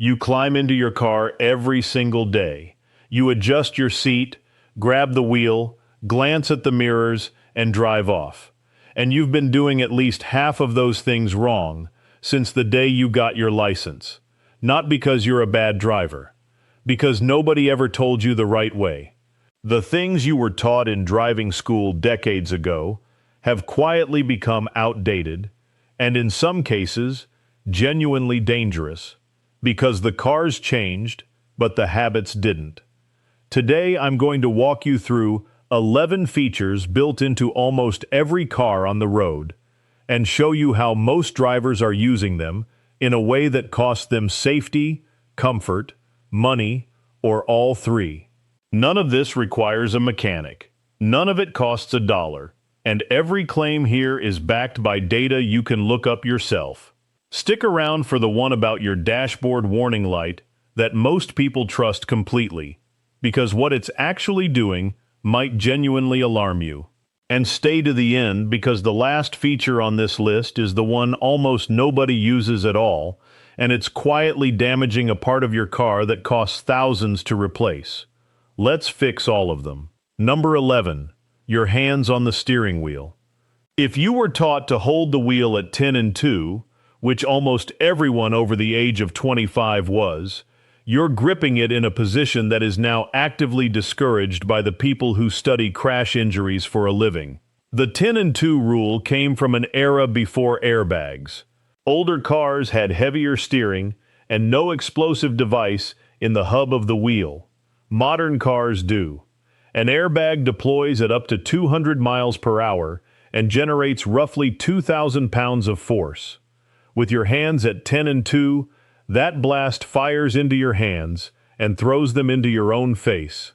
You climb into your car every single day. You adjust your seat, grab the wheel, glance at the mirrors, and drive off. And you've been doing at least half of those things wrong since the day you got your license. Not because you're a bad driver, because nobody ever told you the right way. The things you were taught in driving school decades ago have quietly become outdated, and in some cases, genuinely dangerous, because the cars changed, but the habits didn't. Today, I'm going to walk you through 11 features built into almost every car on the road, and show you how most drivers are using them in a way that costs them safety, comfort, money, or all three. None of this requires a mechanic. None of it costs $1, and every claim here is backed by data you can look up yourself. Stick around for the one about your dashboard warning light that most people trust completely, because what it's actually doing might genuinely alarm you. And stay to the end, because the last feature on this list is the one almost nobody uses at all, and it's quietly damaging a part of your car that costs thousands to replace. Let's fix all of them. Number 11. Your hands on the steering wheel. If you were taught to hold the wheel at 10 and 2, which almost everyone over the age of 25 was, you're gripping it in a position that is now actively discouraged by the people who study crash injuries for a living. The 10 and 2 rule came from an era before airbags. Older cars had heavier steering and no explosive device in the hub of the wheel. Modern cars do. An airbag deploys at up to 200 miles per hour and generates roughly 2,000 pounds of force. With your hands at 10 and 2, that blast fires into your hands and throws them into your own face.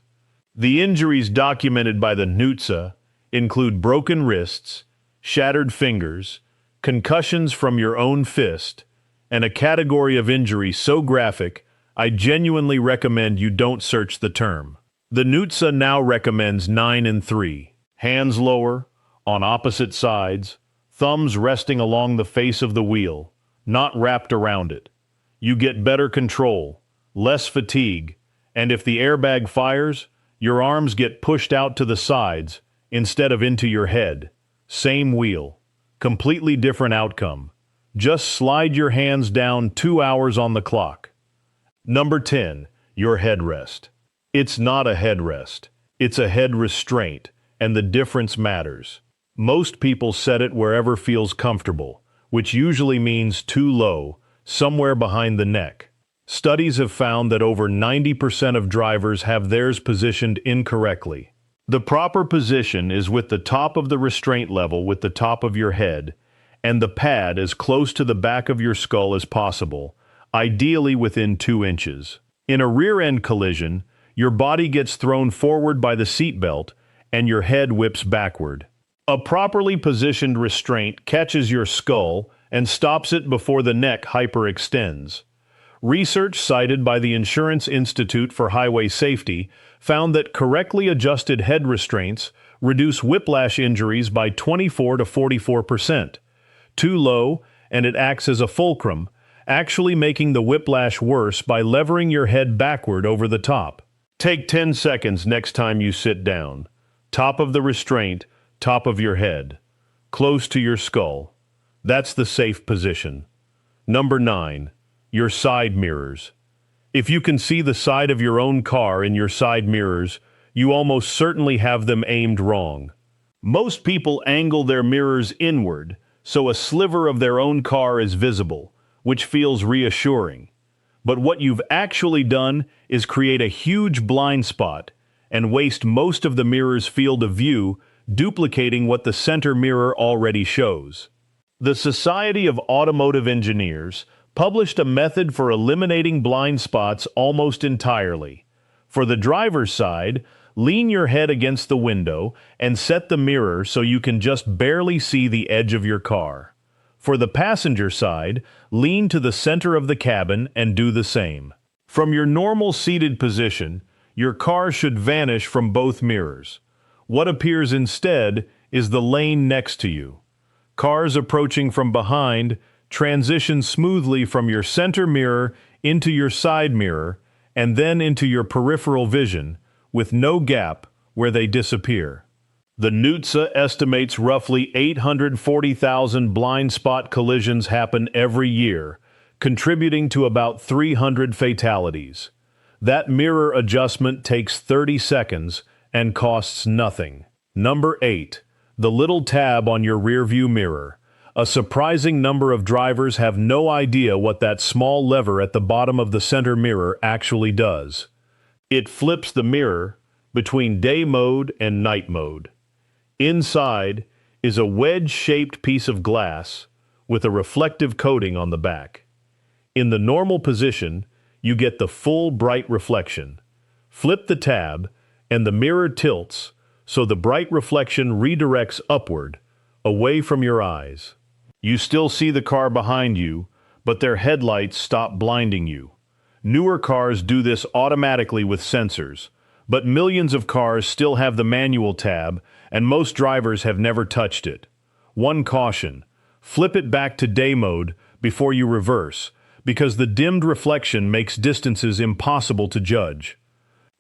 The injuries documented by the NHTSA include broken wrists, shattered fingers, concussions from your own fist, and a category of injury so graphic, I genuinely recommend you don't search the term. The NHTSA now recommends 9 and 3, hands lower, on opposite sides, thumbs resting along the face of the wheel, not wrapped around it. You get better control, less fatigue, and if the airbag fires, your arms get pushed out to the sides instead of into your head. Same wheel, completely different outcome. Just slide your hands down 2 hours on the clock. Number 10, your headrest. It's not a headrest, it's a head restraint, and the difference matters. Most people set it wherever feels comfortable, which usually means too low, somewhere behind the neck. Studies have found that over 90% of drivers have theirs positioned incorrectly. The proper position is with the top of the restraint level with the top of your head, and the pad as close to the back of your skull as possible, ideally within 2 inches. In a rear-end collision, your body gets thrown forward by the seatbelt, and your head whips backward. A properly positioned restraint catches your skull and stops it before the neck hyperextends. Research cited by the Insurance Institute for Highway Safety found that correctly adjusted head restraints reduce whiplash injuries by 24 to 44%. Too low, and it acts as a fulcrum, actually making the whiplash worse by levering your head backward over the top. Take 10 seconds next time you sit down. Top of the restraint, top of your head, close to your skull. That's the safe position. Number 9, your side mirrors. If you can see the side of your own car in your side mirrors, you almost certainly have them aimed wrong. Most people angle their mirrors inward, so a sliver of their own car is visible, which feels reassuring. But what you've actually done is create a huge blind spot and waste most of the mirror's field of view, duplicating what the center mirror already shows. The Society of Automotive Engineers published a method for eliminating blind spots almost entirely. For the driver's side, lean your head against the window and set the mirror so you can just barely see the edge of your car. For the passenger side, lean to the center of the cabin and do the same. From your normal seated position, your car should vanish from both mirrors. What appears instead is the lane next to you. Cars approaching from behind transition smoothly from your center mirror into your side mirror, and then into your peripheral vision, with no gap where they disappear. The NHTSA estimates roughly 840,000 blind spot collisions happen every year, contributing to about 300 fatalities. That mirror adjustment takes 30 seconds and costs nothing. Number 8. The little tab on your rearview mirror. A surprising number of drivers have no idea what that small lever at the bottom of the center mirror actually does. It flips the mirror between day mode and night mode. Inside is a wedge-shaped piece of glass with a reflective coating on the back. In the normal position, you get the full bright reflection. Flip the tab, and the mirror tilts, so the bright reflection redirects upward, away from your eyes. You still see the car behind you, but their headlights stop blinding you. Newer cars do this automatically with sensors, but millions of cars still have the manual tab, and most drivers have never touched it. One caution: flip it back to day mode before you reverse, because the dimmed reflection makes distances impossible to judge.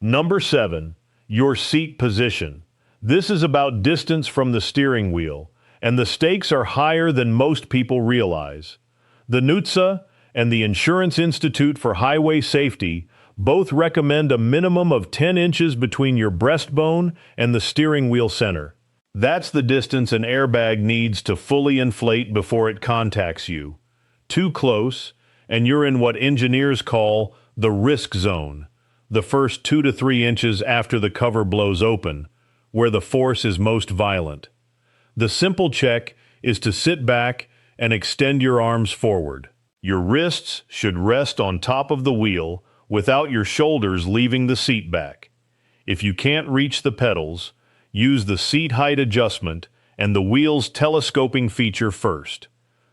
Number 7. Your seat position. This is about distance from the steering wheel, and the stakes are higher than most people realize. The NHTSA and the Insurance Institute for Highway Safety both recommend a minimum of 10 inches between your breastbone and the steering wheel center. That's the distance an airbag needs to fully inflate before it contacts you. Too close, and you're in what engineers call the risk zone, the first 2 to 3 inches after the cover blows open, where the force is most violent. The simple check is to sit back and extend your arms forward. Your wrists should rest on top of the wheel without your shoulders leaving the seat back. If you can't reach the pedals, use the seat height adjustment and the wheel's telescoping feature first.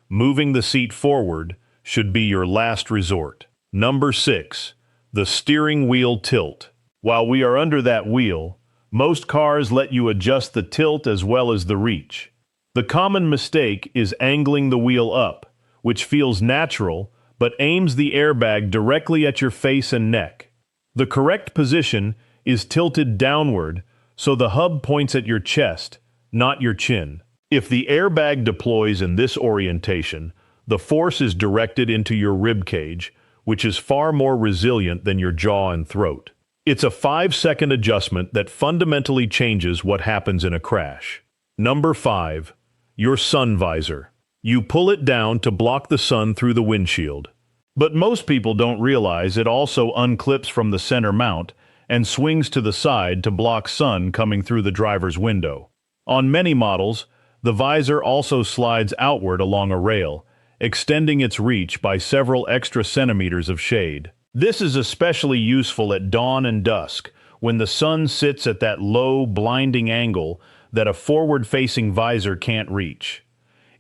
Moving the seat forward should be your last resort. Number 6. The steering wheel tilt. While we are under that wheel, most cars let you adjust the tilt as well as the reach. The common mistake is angling the wheel up, which feels natural but aims the airbag directly at your face and neck. The correct position is tilted downward so the hub points at your chest, not your chin. If the airbag deploys in this orientation, the force is directed into your rib cage, which is far more resilient than your jaw and throat. It's a 5-second adjustment that fundamentally changes what happens in a crash. Number 5. Your sun visor. You pull it down to block the sun through the windshield. But most people don't realize it also unclips from the center mount and swings to the side to block sun coming through the driver's window. On many models, the visor also slides outward along a rail, extending its reach by several extra centimeters of shade. This is especially useful at dawn and dusk, when the sun sits at that low, blinding angle that a forward-facing visor can't reach.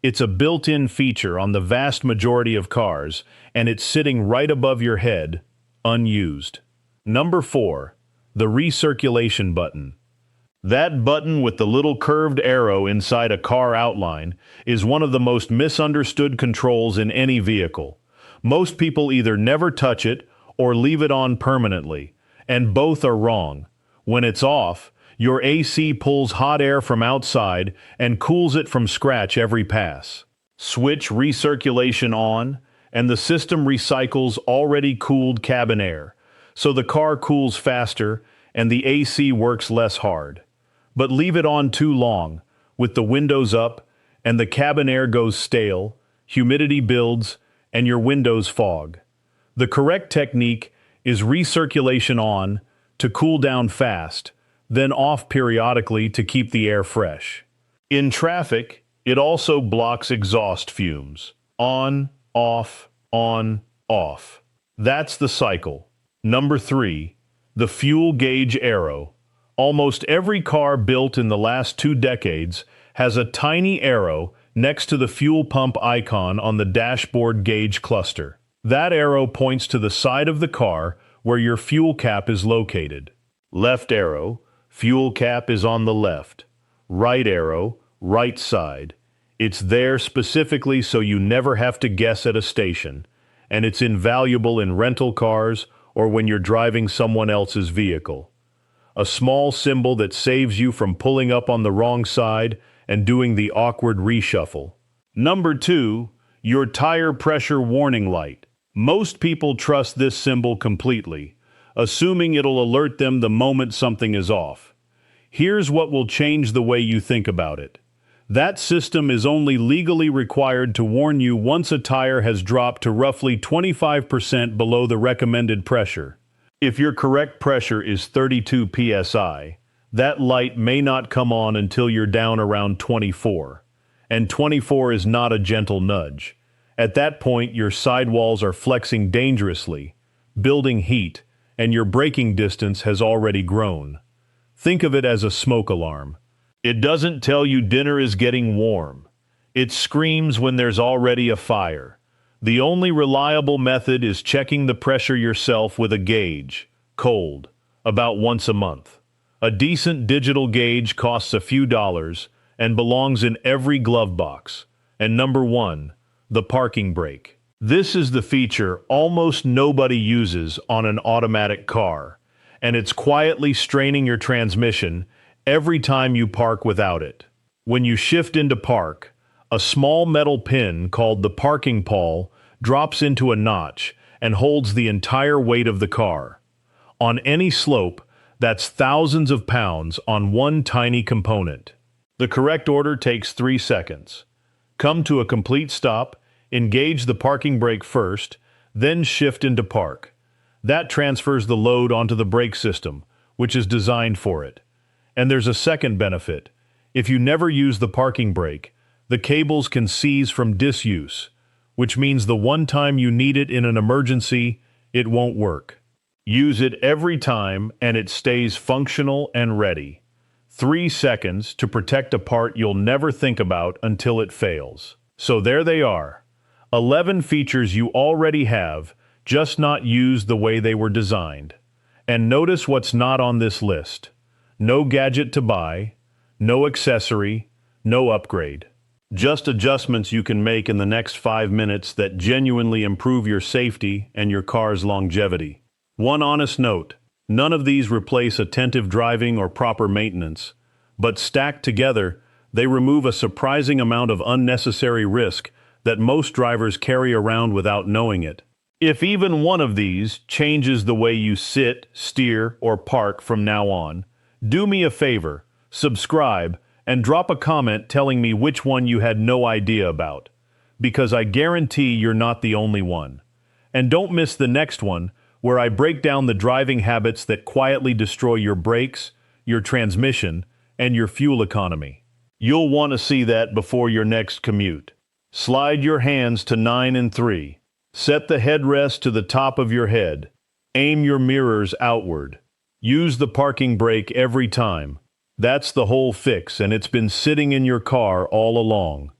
It's a built-in feature on the vast majority of cars, and it's sitting right above your head, unused. Number 4. The recirculation button. That button with the little curved arrow inside a car outline is one of the most misunderstood controls in any vehicle. Most people either never touch it or leave it on permanently, and both are wrong. When it's off, your AC pulls hot air from outside and cools it from scratch every pass. Switch recirculation on, and the system recycles already cooled cabin air, so the car cools faster and the AC works less hard. But leave it on too long, with the windows up, and the cabin air goes stale, humidity builds, and your windows fog. The correct technique is recirculation on to cool down fast, then off periodically to keep the air fresh. In traffic, it also blocks exhaust fumes. On, off, on, off. That's the cycle. Number 3. The fuel gauge arrow. Almost every car built in the last 2 decades has a tiny arrow next to the fuel pump icon on the dashboard gauge cluster. That arrow points to the side of the car where your fuel cap is located. Left arrow, fuel cap is on the left. Right arrow, right side. It's there specifically so you never have to guess at a station. and it's invaluable in rental cars or when you're driving someone else's vehicle. A small symbol that saves you from pulling up on the wrong side and doing the awkward reshuffle. Number 2, your tire pressure warning light. Most people trust this symbol completely, assuming it'll alert them the moment something is off. Here's what will change the way you think about it. That system is only legally required to warn you once a tire has dropped to roughly 25% below the recommended pressure. If your correct pressure is 32 psi, that light may not come on until you're down around 24. And 24 is not a gentle nudge. At that point, your sidewalls are flexing dangerously, building heat, and your braking distance has already grown. Think of it as a smoke alarm. It doesn't tell you dinner is getting warm. It screams when there's already a fire. The only reliable method is checking the pressure yourself with a gauge, cold, about once a month. A decent digital gauge costs a few dollars and belongs in every glove box. And number 1, the parking brake. This is the feature almost nobody uses on an automatic car, and it's quietly straining your transmission every time you park without it. When you shift into park, a small metal pin called the parking pawl drops into a notch and holds the entire weight of the car. On any slope, that's thousands of pounds on one tiny component. The correct order takes 3 seconds. Come to a complete stop, engage the parking brake first, then shift into park. That transfers the load onto the brake system, which is designed for it. And there's a second benefit. If you never use the parking brake, the cables can seize from disuse, which means the one time you need it in an emergency, it won't work. Use it every time and it stays functional and ready. 3 seconds to protect a part you'll never think about until it fails. So there they are. 11 features you already have, just not used the way they were designed. And notice what's not on this list. No gadget to buy, no accessory, no upgrade. Just adjustments you can make in the next 5 minutes that genuinely improve your safety and your car's longevity. One honest note, none of these replace attentive driving or proper maintenance, but stacked together, they remove a surprising amount of unnecessary risk that most drivers carry around without knowing it. If even one of these changes the way you sit, steer, or park from now on, do me a favor, subscribe, and drop a comment telling me which one you had no idea about, because I guarantee you're not the only one. And don't miss the next one, where I break down the driving habits that quietly destroy your brakes, your transmission, and your fuel economy. You'll want to see that before your next commute. Slide your hands to 9 and 3. Set the headrest to the top of your head. Aim your mirrors outward. Use the parking brake every time. That's the whole fix, and it's been sitting in your car all along.